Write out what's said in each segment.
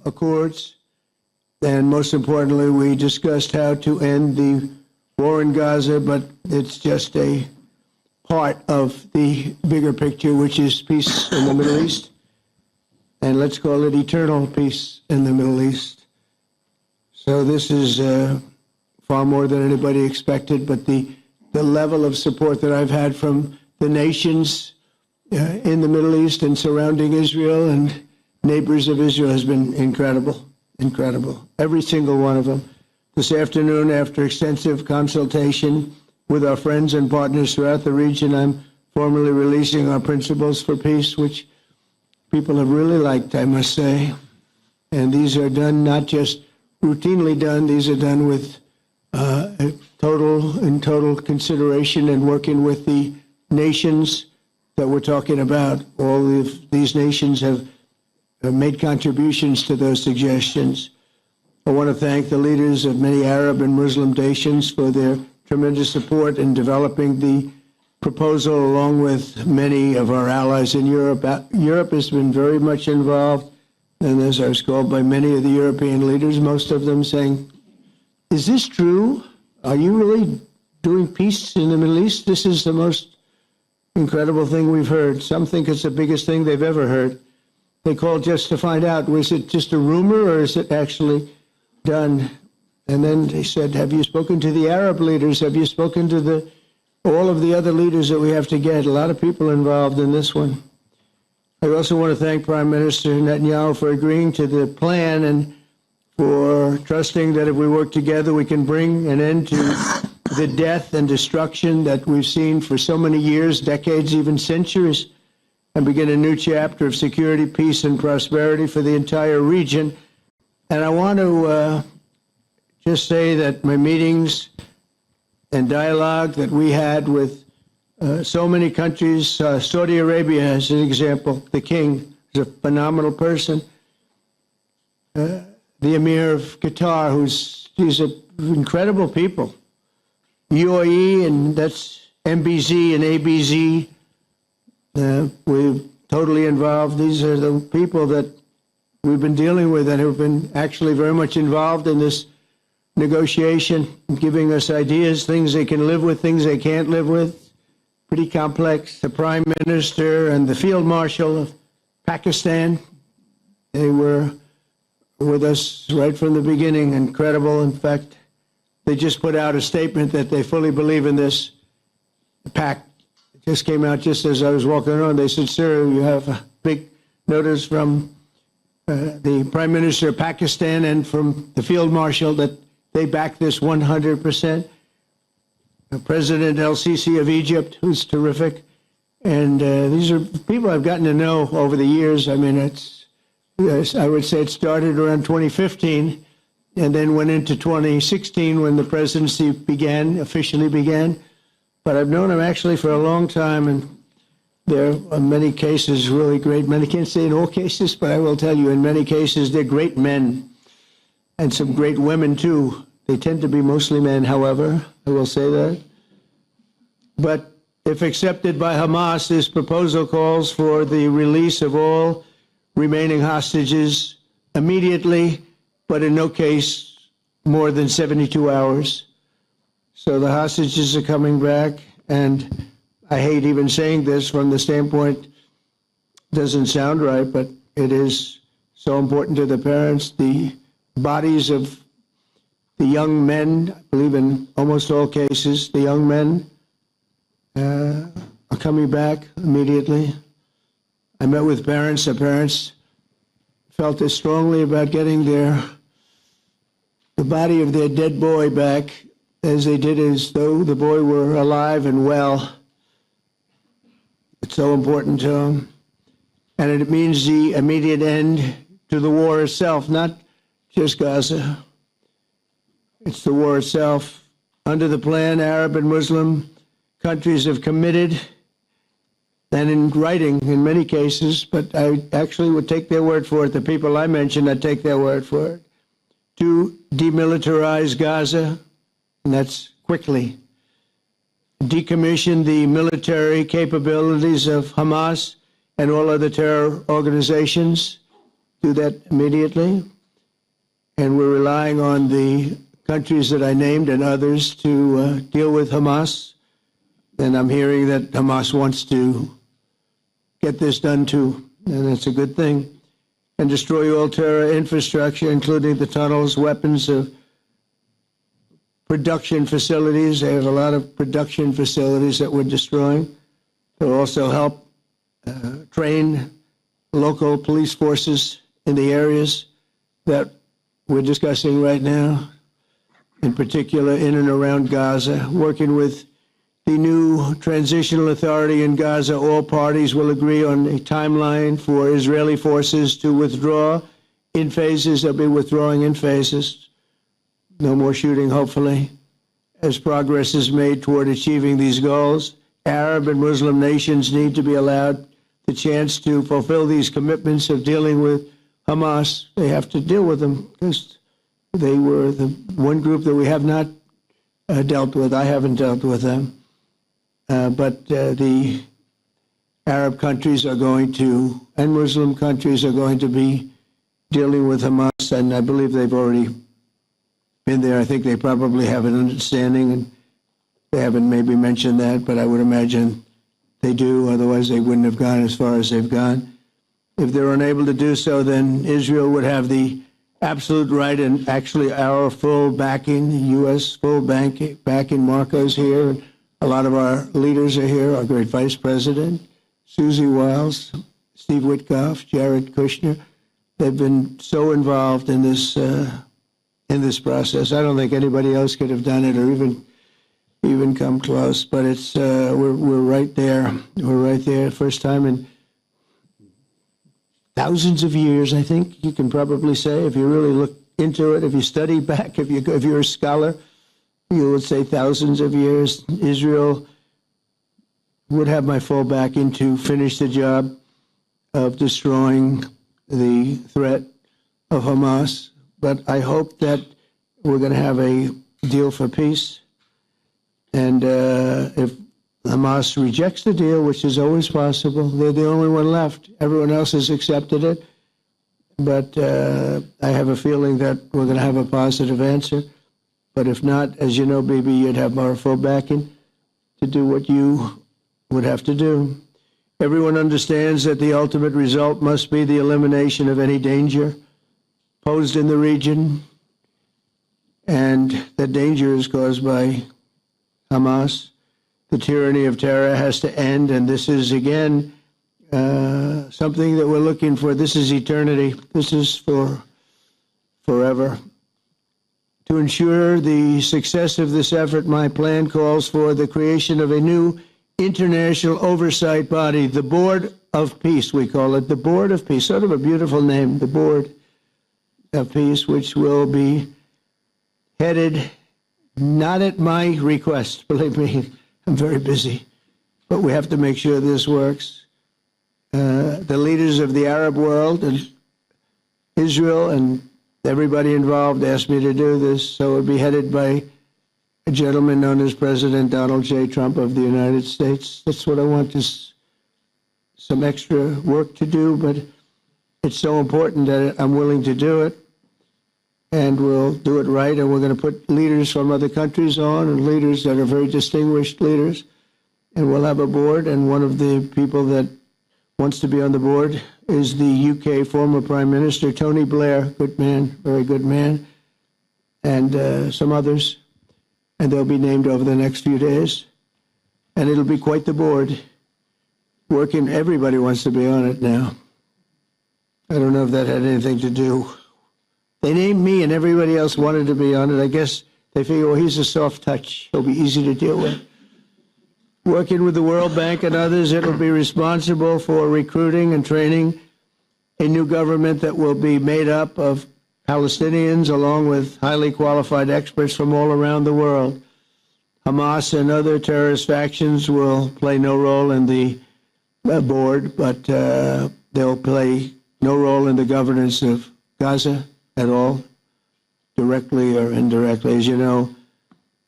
accords. And most importantly, we discussed how to end the war in Gaza, but it's just a part of the bigger picture, which is peace in the Middle East. And let's call it eternal peace in the Middle East. So this is far more than anybody expected, but the level of support that I've had from the nations in the Middle East and surrounding Israel and neighbors of Israel has been incredible, incredible. Every single one of them. This afternoon, after extensive consultation with our friends and partners throughout the region, I'm formally releasing our principles for peace, which people have really liked, I must say. And these are done not just routinely done, these are done with total consideration and working with the nations that we're talking about. All of these nations have made contributions to those suggestions. I want to thank the leaders of many Arab and Muslim nations for their tremendous support in developing the proposal, along with many of our allies in Europe. Europe has been very much involved, and as I was called by many of the European leaders, most of them saying, is this true? Are you really doing peace in the Middle East? This is the most incredible thing we've heard. Some think it's the biggest thing they've ever heard. They called just to find out, was it just a rumor or is it actually done? And then they said, have you spoken to the Arab leaders? Have you spoken to all of the other leaders that we have to get? A lot of people involved in this one. I also want to thank Prime Minister Netanyahu for agreeing to the plan and for trusting that if we work together, we can bring an end to the death and destruction that we've seen for so many years, decades, even centuries, and begin a new chapter of security, peace, and prosperity for the entire region. And I want to just say that my meetings and dialogue that we had with so many countries, Saudi Arabia as an example, the king is a phenomenal person. The Emir of Qatar, he's incredible people. UAE, and that's MBZ and ABZ. We're totally involved. These are the people that we've been dealing with and have been actually very much involved in this negotiation, giving us ideas, things they can live with, things they can't live with. Pretty complex. The Prime Minister and the Field Marshal of Pakistan, they were with us right from the beginning. Incredible. In fact, they just put out a statement that they fully believe in this pact. It just came out just as I was walking on. They said, sir, you have a big notice from the Prime Minister of Pakistan and from the Field Marshal that they back this 100%. President El-Sisi of Egypt, who's terrific. And these are people I've gotten to know over the years. I mean, I would say it started around 2015 and then went into 2016 when the presidency officially began. But I've known him actually for a long time, and there are many cases really great men. I can't say in all cases, but I will tell you in many cases they're great men and some great women too. They tend to be mostly men, however, I will say that. But if accepted by Hamas, this proposal calls for the release of all remaining hostages immediately, but in no case more than 72 hours. So the hostages are coming back, and I hate even saying this from the standpoint, doesn't sound right, but it is so important to the parents. The bodies of the young men, I believe in almost all cases, the young men are coming back immediately. I met with parents. The parents felt as strongly about getting the body of their dead boy back as they did as though the boy were alive and well. It's so important to them. And it means the immediate end to the war itself, not just Gaza. It's the war itself. Under the plan, Arab and Muslim countries have committed, and in writing in many cases, but I actually would take their word for it. The people I mentioned, I'd take their word for it, to demilitarize Gaza, and that's quickly. Decommission the military capabilities of Hamas and all other terror organizations, do that immediately. And we're relying on the countries that I named and others to deal with Hamas. And I'm hearing that Hamas wants to get this done too, and that's a good thing. And destroy all terror infrastructure, including the tunnels, weapons, production facilities. They have a lot of production facilities that we're destroying. They'll also help train local police forces in the areas that we're discussing right now, in particular in and around Gaza, working with the new transitional authority in Gaza. All parties will agree on a timeline for Israeli forces to withdraw in phases. They'll be withdrawing in phases. No more shooting, hopefully, as progress is made toward achieving these goals. Arab and Muslim nations need to be allowed the chance to fulfill these commitments of dealing with Hamas. They have to deal with them because they were the one group that we have not dealt with. I haven't dealt with them. But the Arab countries are going to, and Muslim countries are going to be dealing with Hamas, and I believe they've already been there. I think they probably have an understanding, and they haven't maybe mentioned that, but I would imagine they do, otherwise they wouldn't have gone as far as they've gone. If they're unable to do so, then Israel would have the absolute right, and actually our full backing, the U.S. full backing. Marco's here. A lot of our leaders are here, our great Vice President, Susie Wiles, Steve Witkoff, Jared Kushner. They've been so involved in this process. I don't think anybody else could have done it or even come close, but it's we're right there. We're right there. First time in thousands of years, I think you can probably say, if you really look into it, if you study back, if you're a scholar, you would say thousands of years. Israel would have my full backing to finish the job of destroying the threat of Hamas. But I hope that we're going to have a deal for peace. And if Hamas rejects the deal, which is always possible, they're the only one left. Everyone else has accepted it. But I have a feeling that we're going to have a positive answer. But if not, as you know, Bibi, you'd have our full backing to do what you would have to do. Everyone understands that the ultimate result must be the elimination of any danger posed in the region, and that danger is caused by Hamas. The tyranny of terror has to end, and this is, again, something that we're looking for. This is eternity. This is for forever. To ensure the success of this effort, my plan calls for the creation of a new international oversight body, the Board of Peace, we call it, the Board of Peace, sort of a beautiful name, the Board of Peace, which will be headed, not at my request, believe me, I'm very busy, but we have to make sure this works. The leaders of the Arab world and Israel and everybody involved asked me to do this, so it would be headed by a gentleman known as President Donald J. Trump of the United States. That's what I want, is some extra work to do, but it's so important that I'm willing to do it, and we'll do it right, and we're going to put leaders from other countries on, and leaders that are very distinguished leaders, and we'll have a board, and one of the people that wants to be on the board is the UK former Prime Minister, Tony Blair, good man, very good man, and some others, and they'll be named over the next few days, and it'll be quite the board. Working, everybody wants to be on it now. I don't know if that had anything to do. They named me and everybody else wanted to be on it. I guess they figure, well, he's a soft touch. He'll be easy to deal with. Working with the World Bank and others, it will be responsible for recruiting and training a new government that will be made up of Palestinians along with highly qualified experts from all around the world. Hamas and other terrorist factions will play no role in the board, but they'll play no role in the governance of Gaza at all, directly or indirectly. As you know,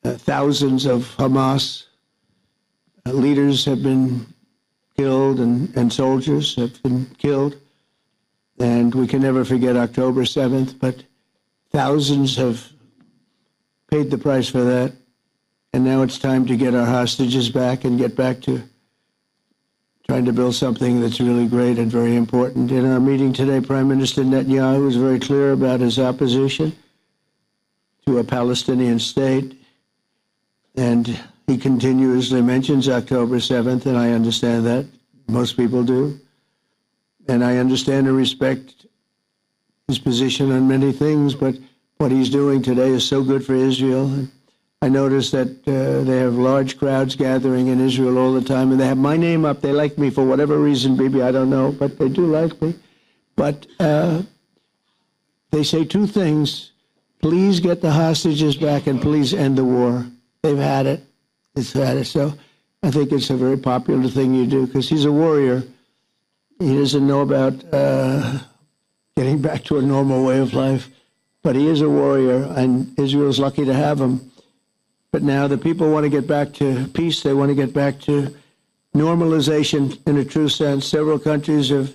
thousands of Hamas leaders have been killed and soldiers have been killed. And we can never forget October 7th, but thousands have paid the price for that. And now it's time to get our hostages back and get back to trying to build something that's really great and very important. In our meeting today, Prime Minister Netanyahu was very clear about his opposition to a Palestinian state. And he continuously mentions October 7th, and I understand that. Most people do. And I understand and respect his position on many things, but what he's doing today is so good for Israel. I notice that they have large crowds gathering in Israel all the time, and they have my name up. They like me for whatever reason, maybe I don't know, but they do like me. But they say two things: please get the hostages back, and please end the war. They've had it. It's had it. So I think it's a very popular thing you do, because he's a warrior. He doesn't know about getting back to a normal way of life, but he is a warrior, and Israel's lucky to have him. But now the people want to get back to peace. They want to get back to normalization in a true sense. Several countries have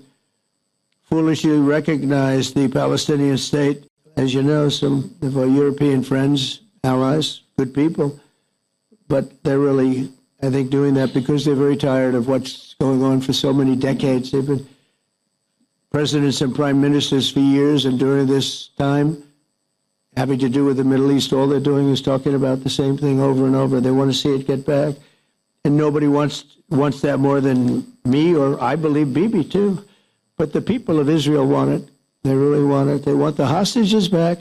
foolishly recognized the Palestinian state. As you know, some of our European friends, allies, good people, but they're really, I think, doing that because they're very tired of what's going on for so many decades. They've been presidents and prime ministers for years, and during this time, having to do with the Middle East, all they're doing is talking about the same thing over and over. They want to see it get back. And nobody wants that more than me, or I believe Bibi too. But the people of Israel want it. They really want it. They want the hostages back.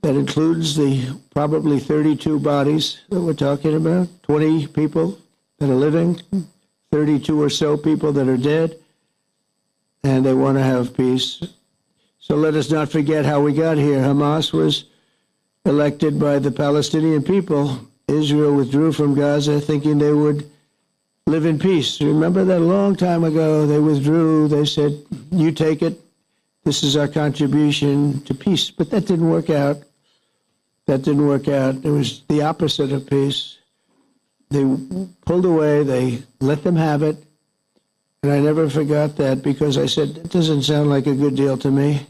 That includes the probably 32 bodies that we're talking about, 20 people that are living, 32 or so people that are dead, and they want to have peace. So let us not forget how we got here. Hamas was elected by the Palestinian people. Israel withdrew from Gaza thinking they would live in peace. Remember that a long time ago, they withdrew. They said, you take it. This is our contribution to peace. But that didn't work out. That didn't work out. It was the opposite of peace. They pulled away. They let them have it. And I never forgot that, because I said, it doesn't sound like a good deal to me.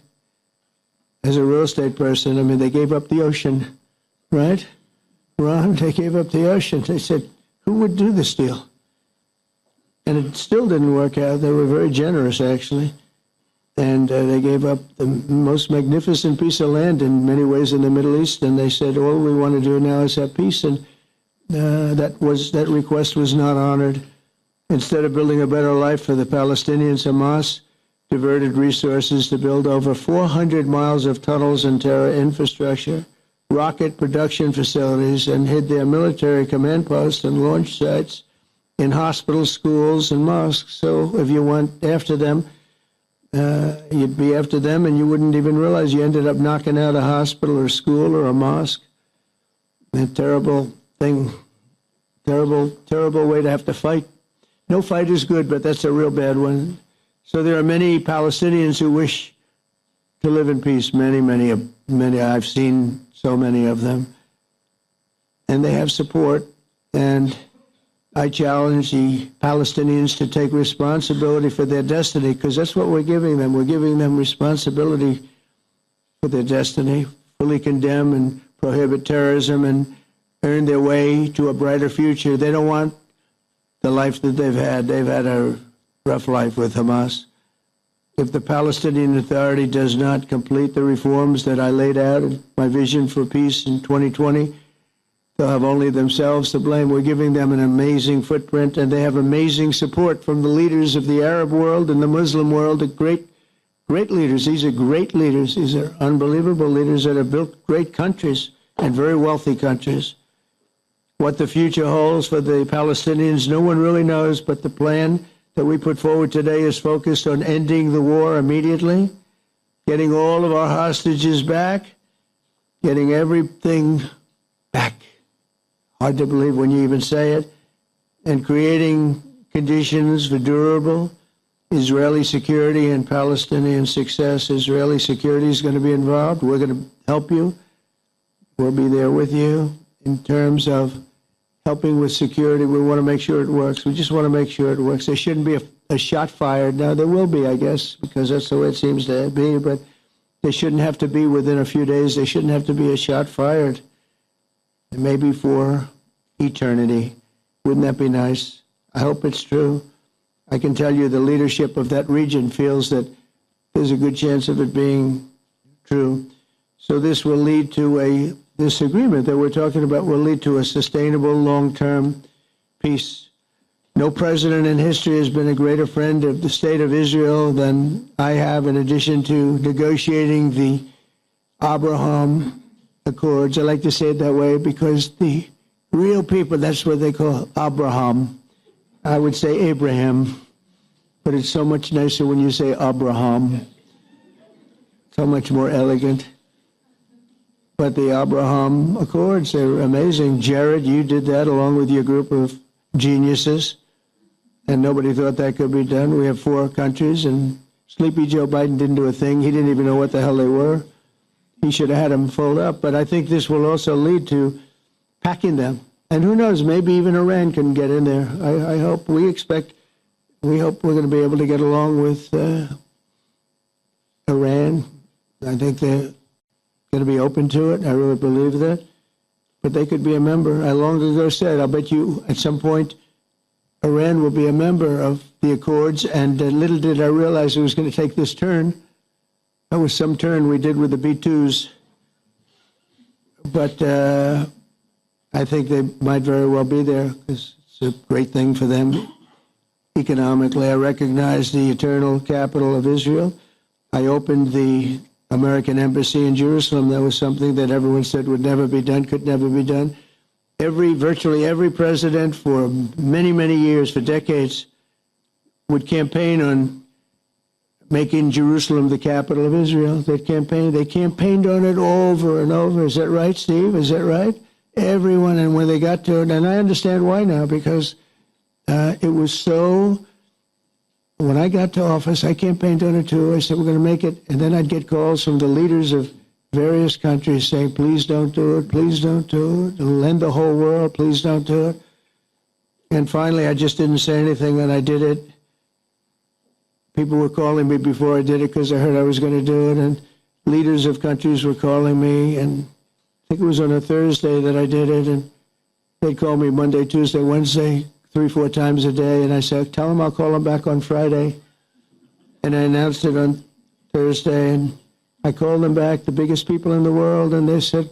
As a real estate person, I mean, they gave up the ocean, right? Ron, they gave up the ocean. They said, who would do this deal? And it still didn't work out. They were very generous, actually. And they gave up the most magnificent piece of land in many ways in the Middle East. And they said, all we want to do now is have peace. And that request was not honored. Instead of building a better life for the Palestinians, Hamas diverted resources to build over 400 miles of tunnels and terror infrastructure, rocket production facilities, and hid their military command posts and launch sites in hospitals, schools, and mosques. So if you went after them, you'd be after them, and you wouldn't even realize you ended up knocking out a hospital or school or a mosque. A terrible thing, terrible way to have to fight. No fight is good, but that's a real bad one. So there are many Palestinians who wish to live in peace. Many. I've seen so many of them. And they have support. And I challenge the Palestinians to take responsibility for their destiny, because that's what we're giving them. We're giving them responsibility for their destiny, fully condemn and prohibit terrorism and earn their way to a brighter future. They don't want the life that they've had. They've had a rough life with Hamas. If the Palestinian Authority does not complete the reforms that I laid out in my vision for peace in 2020, they'll have only themselves to blame. We're giving them an amazing footprint, and they have amazing support from the leaders of the Arab world and the Muslim world, the great leaders. These are great leaders. These are unbelievable leaders that have built great countries and very wealthy countries. What the future holds for the Palestinians, no one really knows, but the plan that we put forward today is focused on ending the war immediately, getting all of our hostages back, getting everything back. Hard to believe when you even say it, and creating conditions for durable Israeli security and Palestinian success. Israeli security is going to be involved. We're going to help you. We'll be there with you in terms of helping with security. We want to make sure it works. We just want to make sure it works. There shouldn't be a a shot fired. Now, there will be, I guess, because that's the way it seems to be, but they shouldn't have to be within a few days. They shouldn't have to be a shot fired. And maybe for eternity. Wouldn't that be nice? I hope it's true. I can tell you the leadership of that region feels that there's a good chance of it being true. So this will lead to this agreement that we're talking about will lead to a sustainable long-term peace. No president in history has been a greater friend of the state of Israel than I have, in addition to negotiating the Abraham Accords. I like to say it that way because the real people, that's what they call Abraham. I would say Abraham, but it's so much nicer when you say Abraham. So much more elegant. But the Abraham Accords, they're amazing. Jared, you did that along with your group of geniuses, and nobody thought that could be done. We have 4 countries, and Sleepy Joe Biden didn't do a thing. He didn't even know what the hell they were. He should have had them fold up. But I think this will also lead to packing them. And who knows, maybe even Iran can get in there. I hope, we hope we're going to be able to get along with Iran. I think they're going to be open to it. I really believe that. But they could be a member. I long ago said, I'll bet you at some point Iran will be a member of the Accords. And little did I realize it was going to take this turn. That was some turn we did with the B-2s. But I think they might very well be there because it's a great thing for them economically. I recognize the eternal capital of Israel. I opened the American embassy in Jerusalem. That was something that everyone said would never be done, could never be done. Virtually every president for many, many years, for decades, would campaign on making Jerusalem the capital of Israel. They campaigned on it over and over. Is that right, Steve? Is that right? Everyone, and when they got to it, and I understand why now, because it was so. When I got to office, I campaigned on it too. I said, we're going to make it. And then I'd get calls from the leaders of various countries saying, please don't do it. Please don't do it. It'll end the whole world. Please don't do it. And finally, I just didn't say anything, and I did it. People were calling me before I did it because I heard I was going to do it. And leaders of countries were calling me. And I think it was on a Thursday that I did it. And they'd call me Monday, Tuesday, Wednesday, 3-4 times a day, and I said, tell them I'll call them back on Friday. And I announced it on Thursday, and I called them back, the biggest people in the world, and they said,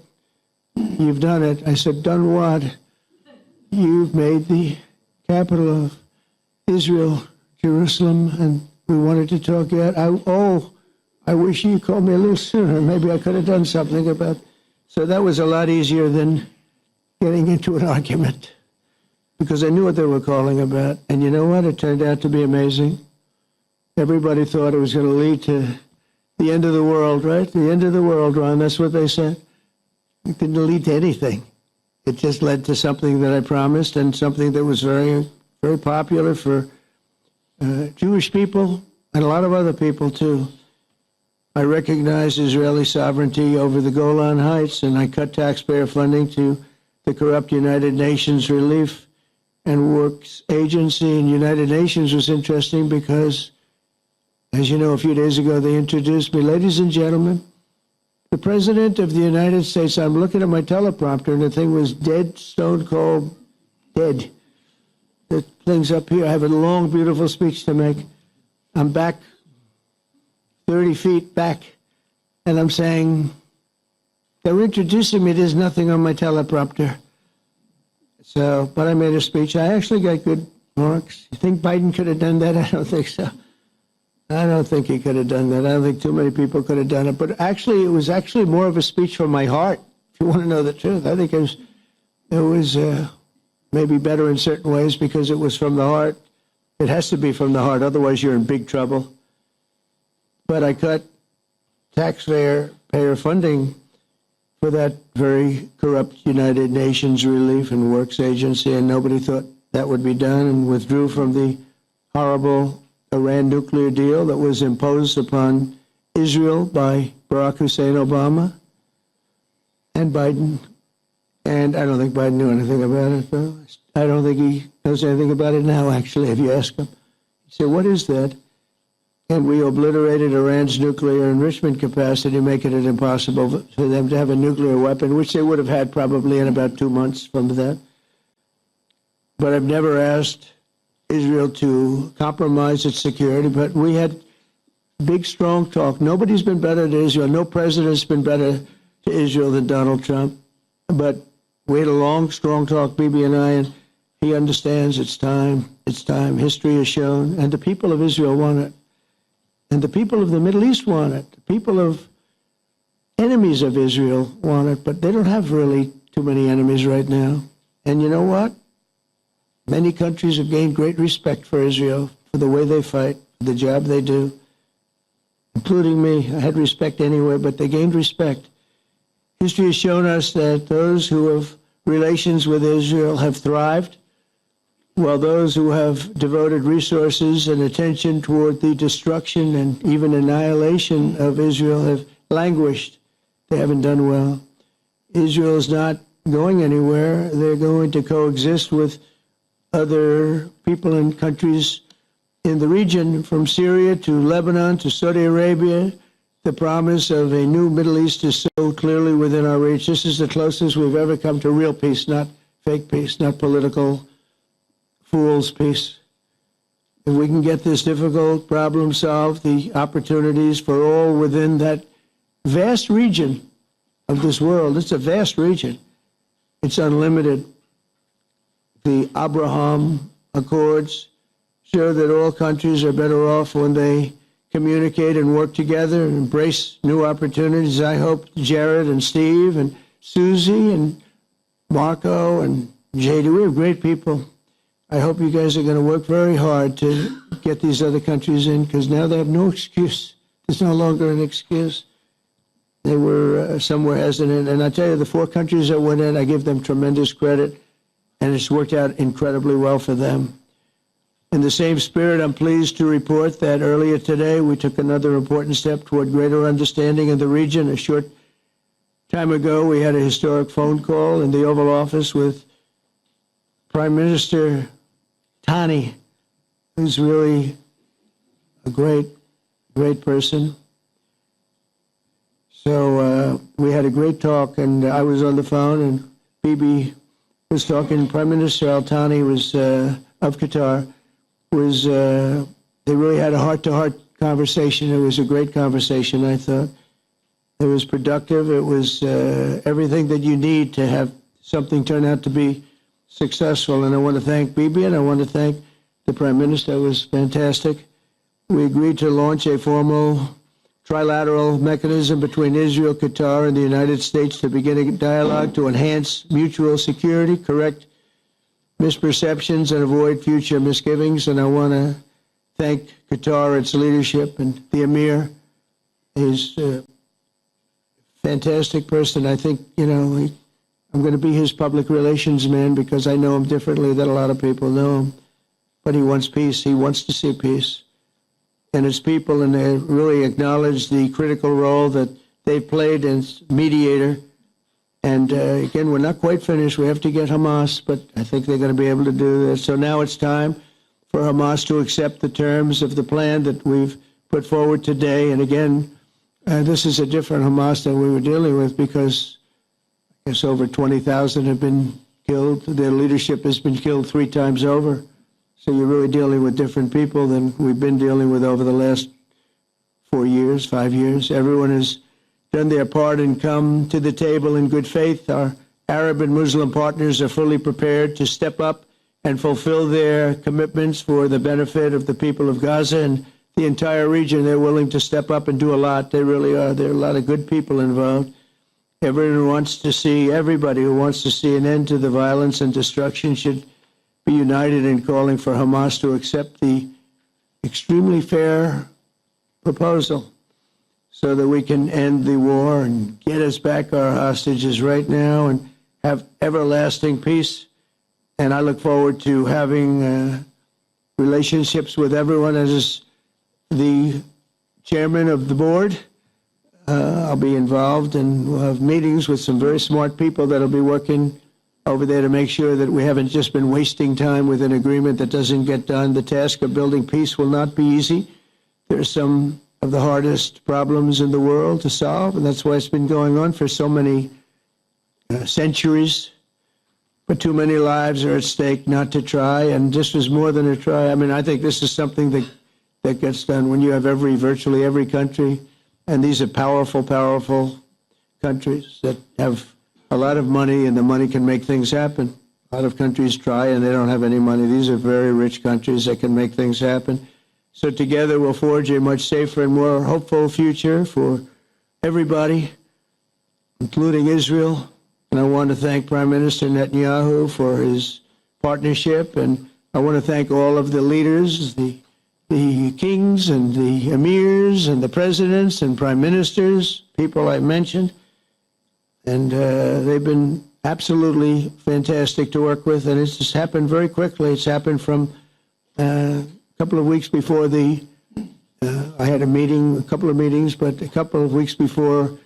you've done it. I said, done what? You've made the capital of Israel, Jerusalem, and we wanted to talk yet. I wish you called me a little sooner. Maybe I could have done something about it. So that was a lot easier than getting into an argument, because I knew what they were calling about. And you know what? It turned out to be amazing. Everybody thought it was going to lead to the end of the world, right? The end of the world, Ron, that's what they said. It didn't lead to anything. It just led to something that I promised, and something that was very, very popular for Jewish people and a lot of other people, too. I recognize Israeli sovereignty over the Golan Heights, and I cut taxpayer funding to the corrupt United Nations Relief and Works Agency. And United Nations was interesting because, as you know, a few days ago they introduced me. Ladies and gentlemen, the President of the United States. I'm looking at my teleprompter, and the thing was dead, stone cold, dead. The thing's up here. I have a long, beautiful speech to make. I'm back 30 feet back, and I'm saying, they're introducing me. There's nothing on my teleprompter. So, but I made a speech. I actually got good marks. You think Biden could have done that? I don't think so. I don't think he could have done that. I don't think too many people could have done it. But actually, it was actually more of a speech from my heart, if you want to know the truth. I think it was maybe better in certain ways because it was from the heart. It has to be from the heart. Otherwise, you're in big trouble. But I cut taxpayer funding for that very corrupt United Nations Relief and Works Agency, and nobody thought that would be done, and withdrew from the horrible Iran nuclear deal that was imposed upon Israel by Barack Hussein Obama and Biden. And I don't think Biden knew anything about it, though. I don't think he knows anything about it now, actually, if you ask him. say, what is that? And we obliterated Iran's nuclear enrichment capacity, making it impossible for them to have a nuclear weapon, which they would have had probably in about 2 months from that. But I've never asked Israel to compromise its security, but we had big, strong talk. Nobody's been better to Israel. No president's been better to Israel than Donald Trump. But we had a long, strong talk, Bibi and I, and he understands it's time. It's time. History has shown, and the people of Israel want it. And the people of the Middle East want it. The people of enemies of Israel want it, but they don't have really too many enemies right now. And you know what? Many countries have gained great respect for Israel, for the way they fight, for the job they do, including me. I had respect anyway, but they gained respect. History has shown us that those who have relations with Israel have thrived, while those who have devoted resources and attention toward the destruction and even annihilation of Israel have languished. They haven't done well. Israel is not going anywhere. They're going to coexist with other people and countries in the region, from Syria to Lebanon to Saudi Arabia. The promise of a new Middle East is so clearly within our reach. This is the closest we've ever come to real peace, not fake peace, not political fool's peace. If we can get this difficult problem solved, the opportunities for all within that vast region of this world, it's a vast region, it's unlimited. The Abraham Accords show that all countries are better off when they communicate and work together and embrace new opportunities. I hope Jared and Steve and Susie and Marco and JD, we have great people. I hope you guys are going to work very hard to get these other countries in, because now they have no excuse. There's no longer an excuse. They were somewhere hesitant. And I tell you, the 4 countries that went in, I give them tremendous credit, and it's worked out incredibly well for them. In the same spirit, I'm pleased to report that earlier today, we took another important step toward greater understanding in the region. A short time ago, we had a historic phone call in the Oval Office with Prime Minister Tani, who's really a great, great person. So we had a great talk, and I was on the phone, and Bibi was talking. Prime Minister Al Thani was of Qatar. They really had a heart-to-heart conversation. It was a great conversation, I thought. It was productive. It was everything that you need to have something turn out to be successful. And I want to thank Bibi, and I want to thank the Prime Minister. It was fantastic. We agreed to launch a formal trilateral mechanism between Israel, Qatar, and the United States to begin a dialogue to enhance mutual security, correct misperceptions, and avoid future misgivings. And I want to thank Qatar, its leadership, and the Emir. He's a fantastic person. I think, I'm going to be his public relations man, because I know him differently than a lot of people know him. But he wants peace. He wants to see peace. And his people, and they really acknowledge the critical role that they've played as mediator. And again, we're not quite finished. We have to get Hamas, but I think they're going to be able to do this. So now it's time for Hamas to accept the terms of the plan that we've put forward today. And again, this is a different Hamas than we were dealing with, because I guess over 20,000 have been killed. Their leadership has been killed 3 times over. So you're really dealing with different people than we've been dealing with over the last 4 years, 5 years. Everyone has done their part and come to the table in good faith. Our Arab and Muslim partners are fully prepared to step up and fulfill their commitments for the benefit of the people of Gaza and the entire region. They're willing to step up and do a lot. They really are. There are a lot of good people involved. Everybody who wants to see an end to the violence and destruction should be united in calling for Hamas to accept the extremely fair proposal so that we can end the war and get us back our hostages right now and have everlasting peace. And I look forward to having relationships with everyone. As the chairman of the board, I'll be involved, and we'll have meetings with some very smart people that'll be working over there to make sure that we haven't just been wasting time with an agreement that doesn't get done. The task of building peace will not be easy. There are some of the hardest problems in the world to solve, and that's why it's been going on for so many centuries. But too many lives are at stake not to try, and this was more than a try. I mean, I think this is something that gets done when you have virtually every country, and these are powerful countries that have a lot of money, and the money can make things happen. A lot of countries try, and they don't have any money. These are very rich countries that can make things happen. So together we'll forge a much safer and more hopeful future for everybody, including Israel. And I want to thank Prime Minister Netanyahu for his partnership, and I want to thank all of the leaders, the kings and the emirs and the presidents and prime ministers, people I mentioned. And they've been absolutely fantastic to work with, and it's just happened very quickly. It's happened from a couple of weeks before I had a couple of meetings, but a couple of weeks before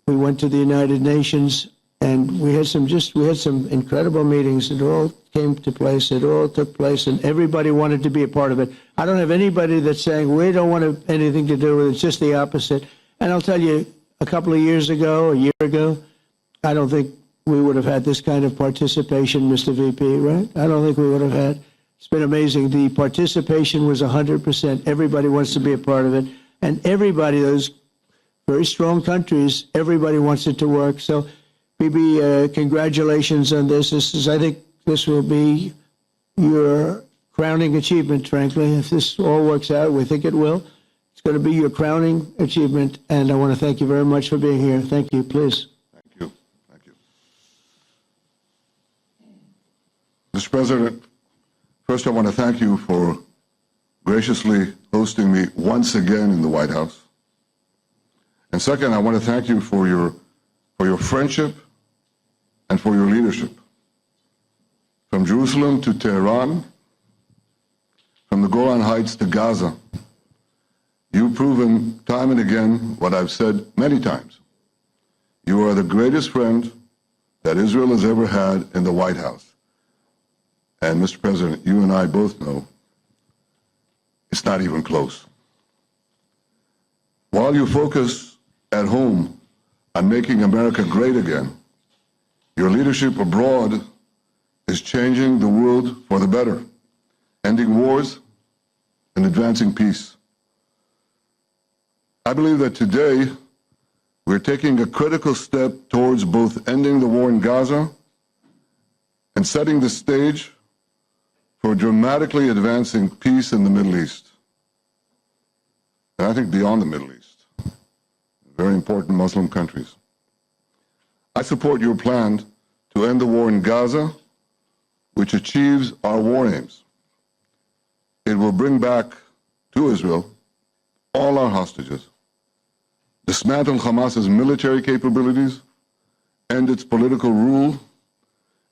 we went to the United Nations, and we had some incredible meetings. It all came to place. It all took place, and everybody wanted to be a part of it. I don't have anybody that's saying we don't want anything to do with it. It's just the opposite. And I'll tell you, a couple of years ago, a year ago, I don't think we would have had this kind of participation, Mr. VP, right? I don't think we would have had. It's been amazing. The participation was 100%. Everybody wants to be a part of it. And everybody, those very strong countries, everybody wants it to work. So, Bibi, congratulations on this. I think this will be your crowning achievement, frankly. If this all works out, we think it will. It's going to be your crowning achievement. And I want to thank you very much for being here. Thank you, please. Mr. President, first I want to thank you for graciously hosting me once again in the White House. And second, I want to thank you for your friendship and for your leadership. From Jerusalem to Tehran, from the Golan Heights to Gaza, you've proven time and again what I've said many times. You are the greatest friend that Israel has ever had in the White House. And Mr. President, you and I both know it's not even close. While you focus at home on making America great again, your leadership abroad is changing the world for the better, ending wars and advancing peace. I believe that today we're taking a critical step towards both ending the war in Gaza and setting the stage for dramatically advancing peace in the Middle East. And I think beyond the Middle East, very important Muslim countries. I support your plan to end the war in Gaza, which achieves our war aims. It will bring back to Israel all our hostages, dismantle Hamas's military capabilities, end its political rule,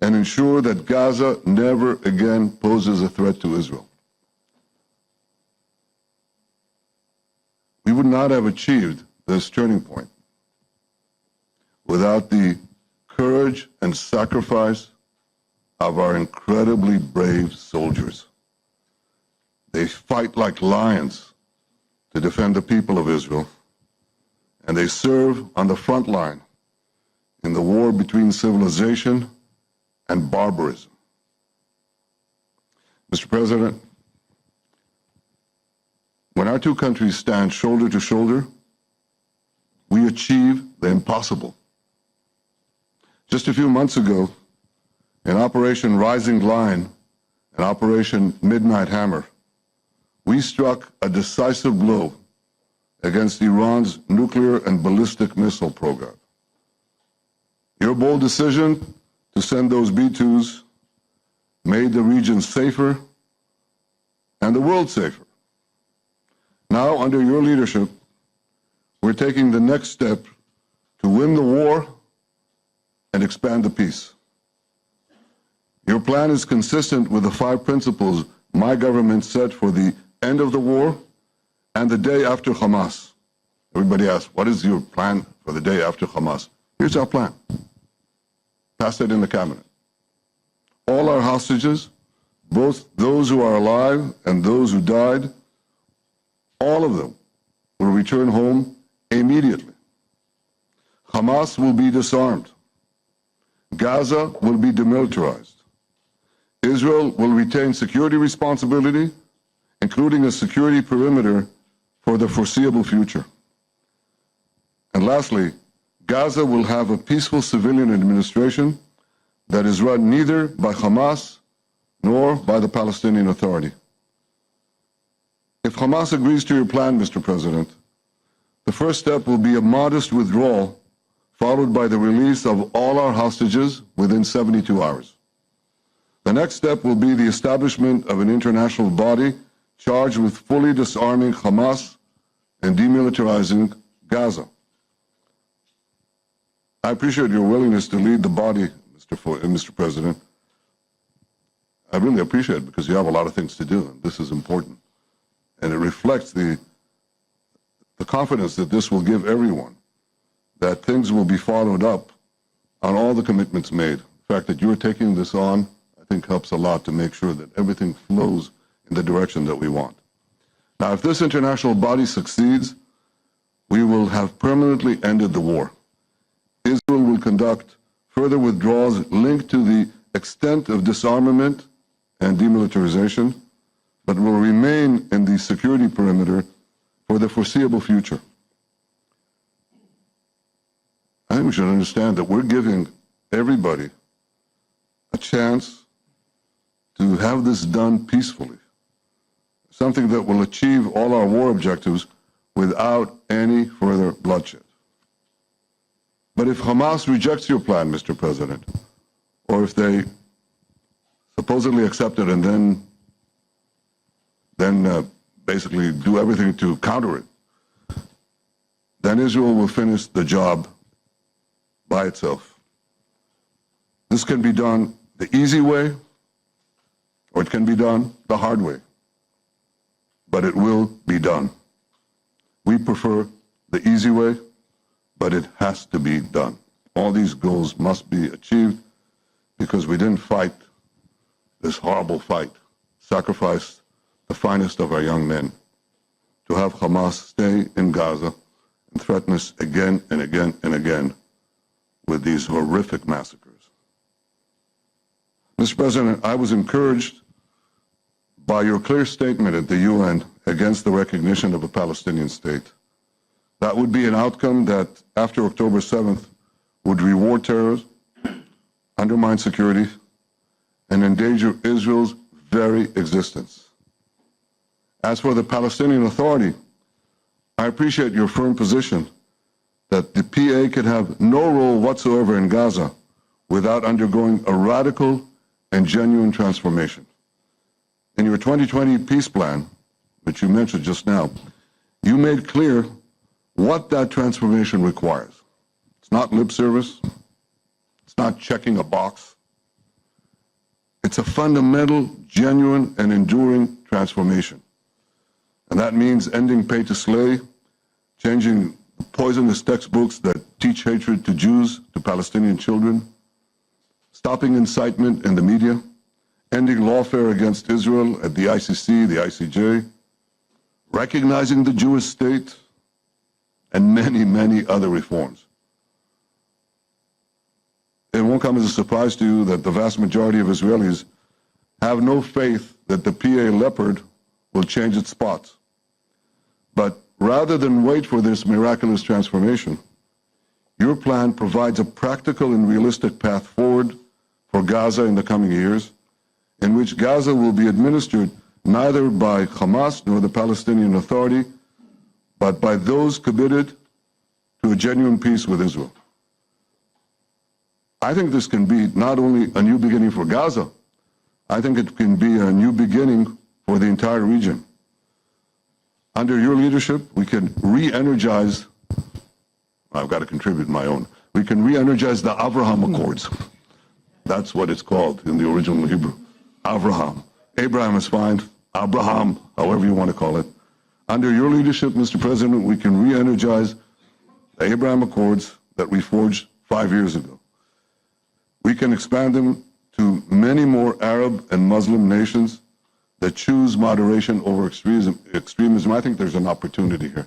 and ensure that Gaza never again poses a threat to Israel. We would not have achieved this turning point without the courage and sacrifice of our incredibly brave soldiers. They fight like lions to defend the people of Israel, and they serve on the front line in the war between civilization and barbarism. Mr. President, when our two countries stand shoulder to shoulder, we achieve the impossible. Just a few months ago, in Operation Rising Lion and Operation Midnight Hammer, we struck a decisive blow against Iran's nuclear and ballistic missile program. Your bold decision to send those B-2s made the region safer and the world safer. Now, under your leadership, we're taking the next step to win the war and expand the peace. Your plan is consistent with the 5 principles my government set for the end of the war and the day after Hamas. Everybody asks, what is your plan for the day after Hamas? Here's our plan. Passed it in the cabinet. all our hostages, both those who are alive and those who died, all of them will return home immediately. Hamas will be disarmed. Gaza will be demilitarized. Israel will retain security responsibility, including a security perimeter for the foreseeable future. And lastly, Gaza will have a peaceful civilian administration that is run neither by Hamas nor by the Palestinian Authority. If Hamas agrees to your plan, Mr. President, the first step will be a modest withdrawal, followed by the release of all our hostages within 72 hours. The next step will be the establishment of an international body charged with fully disarming Hamas and demilitarizing Gaza. I appreciate your willingness to lead the body, Mr. President. I really appreciate it because you have a lot of things to do, and this is important. And it reflects the confidence that this will give everyone, that things will be followed up on all the commitments made. The fact that you're taking this on, I think, helps a lot to make sure that everything flows in the direction that we want. Now, if this international body succeeds, we will have permanently ended the war. Israel will conduct further withdrawals linked to the extent of disarmament and demilitarization, but will remain in the security perimeter for the foreseeable future. I think we should understand that we're giving everybody a chance to have this done peacefully, something that will achieve all our war objectives without any further bloodshed. But if Hamas rejects your plan, Mr. President, or if they supposedly accept it and then basically do everything to counter it, then Israel will finish the job by itself. This can be done the easy way, or it can be done the hard way, but it will be done. We prefer the easy way, but it has to be done. All these goals must be achieved because we didn't fight this horrible fight, sacrifice the finest of our young men to have Hamas stay in Gaza and threaten us again and again and again with these horrific massacres. Mr. President, I was encouraged by your clear statement at the UN against the recognition of a Palestinian state. That would be an outcome that, after October 7th, would reward terrorism, undermine security, and endanger Israel's very existence. As for the Palestinian Authority, I appreciate your firm position that the PA could have no role whatsoever in Gaza without undergoing a radical and genuine transformation. In your 2020 peace plan, which you mentioned just now, you made clear what that transformation requires. It's not lip service. It's not checking a box. It's a fundamental, genuine, and enduring transformation. And that means ending pay to slay, changing poisonous textbooks that teach hatred to Jews, to Palestinian children, stopping incitement in the media, ending lawfare against Israel at the ICC, the ICJ, recognizing the Jewish state, and many, many other reforms. It won't come as a surprise to you that the vast majority of Israelis have no faith that the PA Leopard will change its spots. But rather than wait for this miraculous transformation, your plan provides a practical and realistic path forward for Gaza in the coming years, in which Gaza will be administered neither by Hamas nor the Palestinian Authority, but by those committed to a genuine peace with Israel. I think this can be not only a new beginning for Gaza, I think it can be a new beginning for the entire region. Under your leadership, we can re-energize, I've got to contribute my own, we can re-energize the Abraham Accords. That's what it's called in the original Hebrew, Abraham. Abraham is fine, Abraham, however you want to call it. Under your leadership, Mr. President, we can re-energize the Abraham Accords that we forged 5 years ago. We can expand them to many more Arab and Muslim nations that choose moderation over extremism, I think there's an opportunity here.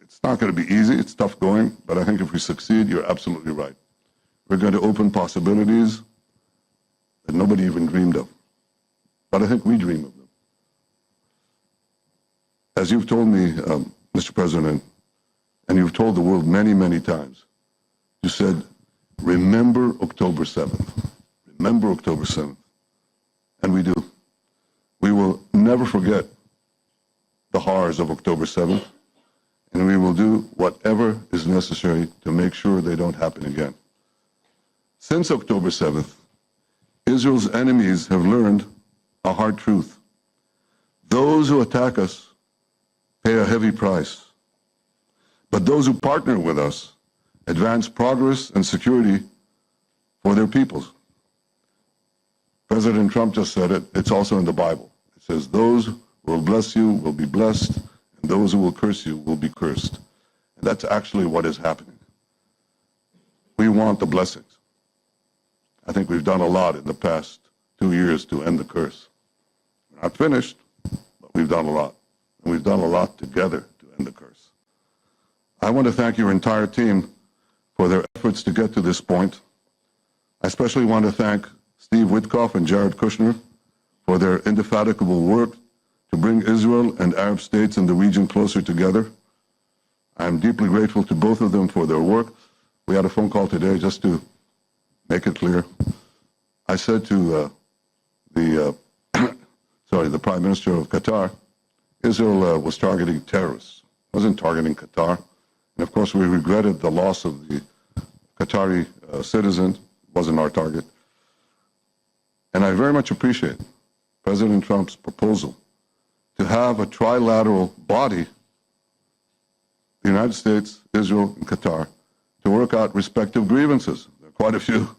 It's not going to be easy, it's tough going, but I think if we succeed, you're absolutely right. We're going to open possibilities that nobody even dreamed of. But I think we dream of them. As you've told me, Mr. President, and you've told the world many, many times, you said, remember October 7th. Remember October 7th. And we do. We will never forget the horrors of October 7th, and we will do whatever is necessary to make sure they don't happen again. Since October 7th, Israel's enemies have learned a hard truth. Those who attack us pay a heavy price, but those who partner with us advance progress and security for their peoples. President Trump just said it, it's also in the Bible. It says, those who will bless you will be blessed, and those who will curse you will be cursed. And that's actually what is happening. We want the blessings. I think we've done a lot in the past 2 years to end the curse. We're not finished, but we've done a lot. And we've done a lot together to end the curse. I want to thank your entire team for their efforts to get to this point. I especially want to thank Steve Witkoff and Jared Kushner for their indefatigable work to bring Israel and Arab states in the region closer together. I'm deeply grateful to both of them for their work. We had a phone call today just to make it clear. I said to the Prime Minister of Qatar, Israel was targeting terrorists, wasn't targeting Qatar. And of course, we regretted the loss of the Qatari citizen, wasn't our target. And I very much appreciate President Trump's proposal to have a trilateral body, the United States, Israel, and Qatar, to work out respective grievances. There are quite a few.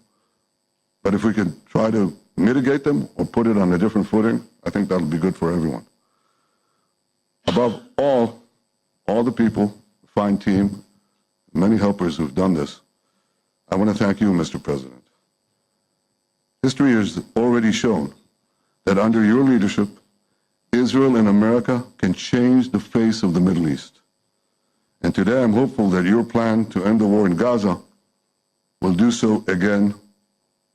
But if we can try to mitigate them or put it on a different footing, I think that'll be good for everyone. Above all the people, fine team, many helpers who've done this, I want to thank you, Mr. President. History has already shown that under your leadership, Israel and America can change the face of the Middle East. And today I'm hopeful that your plan to end the war in Gaza will do so again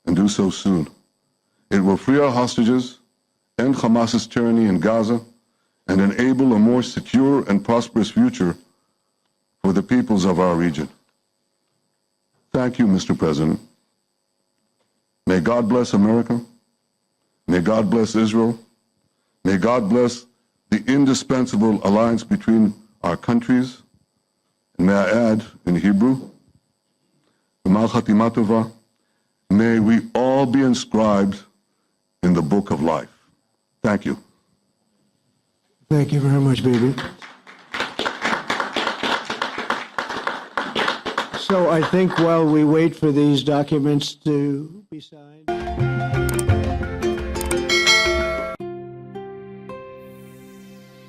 and do so soon. It will free our hostages, end Hamas's tyranny in Gaza, and enable a more secure and prosperous future for the peoples of our region. Thank you, Mr. President. May God bless America. May God bless Israel. May God bless the indispensable alliance between our countries. And may I add in Hebrew, B'mal Chatima Tova, may we all be inscribed in the book of life. Thank you. Thank you very much, baby. So I think while we wait for these documents to be signed.